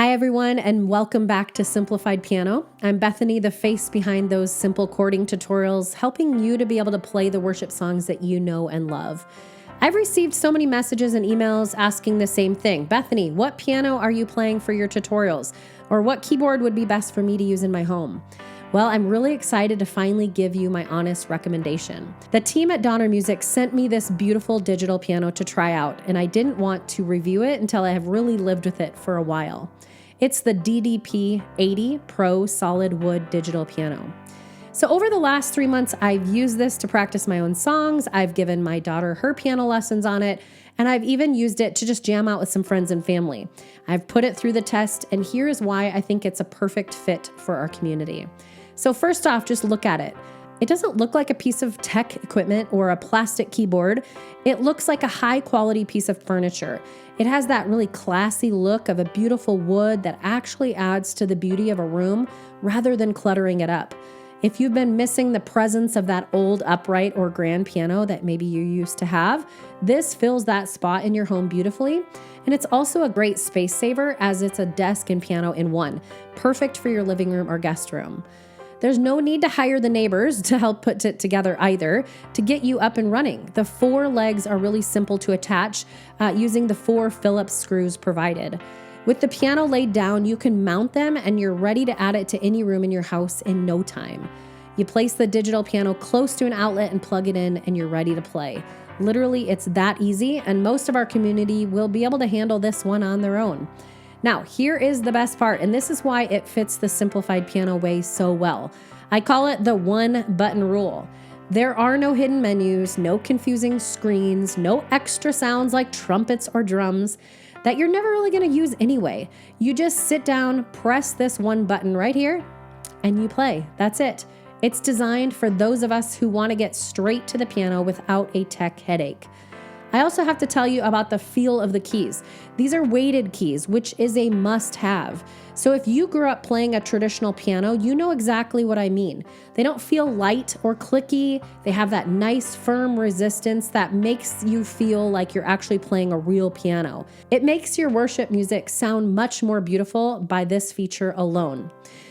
Hi, everyone, and welcome back to Simplified Piano. I'm Bethany, the face behind those simple chording tutorials, helping you to be able to play the worship songs that you know and love. I've received so many messages and emails asking the same thing. Bethany, what piano are you playing for your tutorials? Or what keyboard would be best for me to use in my home? Well, I'm really excited to finally give you my honest recommendation. The team at Donner Music sent me this beautiful digital piano to try out, and I didn't want to review it until I have really lived with it for a while. It's the DDP-80 Pro Solid Wood Digital Piano. So over the last 3 months, I've used this to practice my own songs. I've given my daughter her piano lessons on it, and I've even used it to just jam out with some friends and family. I've put it through the test, and here is why I think it's a perfect fit for our community. So first off, just look at it. It doesn't look like a piece of tech equipment or a plastic keyboard. It looks like a high quality piece of furniture. It has that really classy look of a beautiful wood that actually adds to the beauty of a room rather than cluttering it up. If you've been missing the presence of that old upright or grand piano that maybe you used to have, this fills that spot in your home beautifully. And it's also a great space saver as it's a desk and piano in one, perfect for your living room or guest room. There's no need to hire the neighbors to help put it together either to get you up and running. The 4 legs are really simple to attach using the 4 Phillips screws provided. With the piano laid down, you can mount them and you're ready to add it to any room in your house in no time. You place the digital piano close to an outlet and plug it in and you're ready to play. Literally, it's that easy, and most of our community will be able to handle this one on their own. Now, here is the best part, and this is why it fits the Simplified Piano way so well. I call it the one-button rule. There are no hidden menus, no confusing screens, no extra sounds like trumpets or drums that you're never really going to use anyway. You just sit down, press this one button right here, and you play. That's it. It's designed for those of us who want to get straight to the piano without a tech headache. I also have to tell you about the feel of the keys. These are weighted keys, which is a must-have. So if you grew up playing a traditional piano, you know exactly what I mean. They don't feel light or clicky. They have that nice, firm resistance that makes you feel like you're actually playing a real piano. It makes your worship music sound much more beautiful by this feature alone.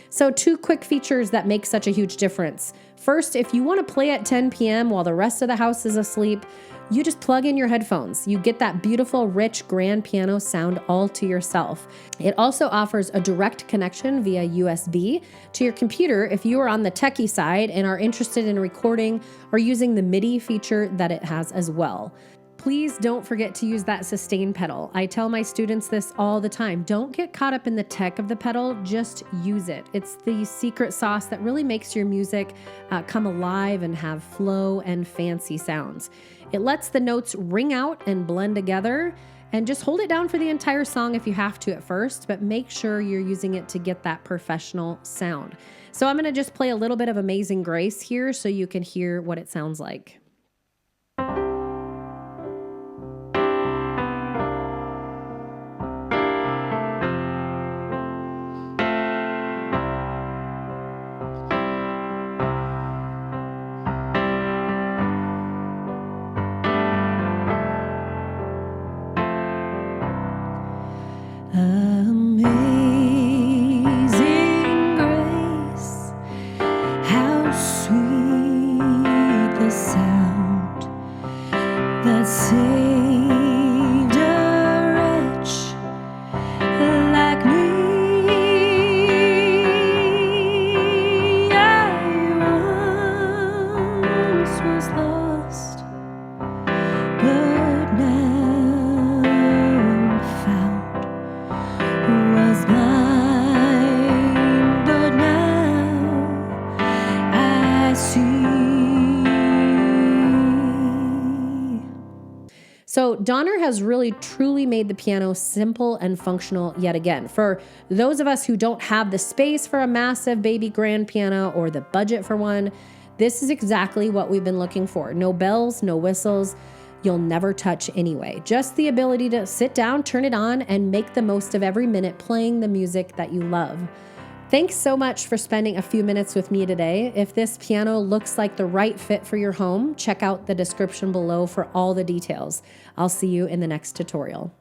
So 2 quick features that make such a huge difference. First, if you want to play at 10 p.m. while the rest of the house is asleep, you just plug in your headphones. You get that beautiful, rich, grand piano sound all to yourself. It also offers a direct connection via USB to your computer if you are on the techie side and are interested in recording or using the MIDI feature that it has as well. Please don't forget to use that sustain pedal. I tell my students this all the time. Don't get caught up in the tech of the pedal, just use it. It's the secret sauce that really makes your music come alive and have flow and fancy sounds. It lets the notes ring out and blend together, and just hold it down for the entire song if you have to at first, but make sure you're using it to get that professional sound. So I'm going to just play a little bit of Amazing Grace here so you can hear what it sounds like. Amazing grace, how sweet the sound that saved a wretch like me. I once was lost, but now I'm found. Was blind, but now I see. So Donner has really truly made the piano simple and functional yet again. For those of us who don't have the space for a massive baby grand piano or the budget for one, this is exactly what we've been looking for. No bells, no whistles. You'll never touch anyway. Just the ability to sit down, turn it on, and make the most of every minute playing the music that you love. Thanks so much for spending a few minutes with me today. If this piano looks like the right fit for your home, check out the description below for all the details. I'll see you in the next tutorial.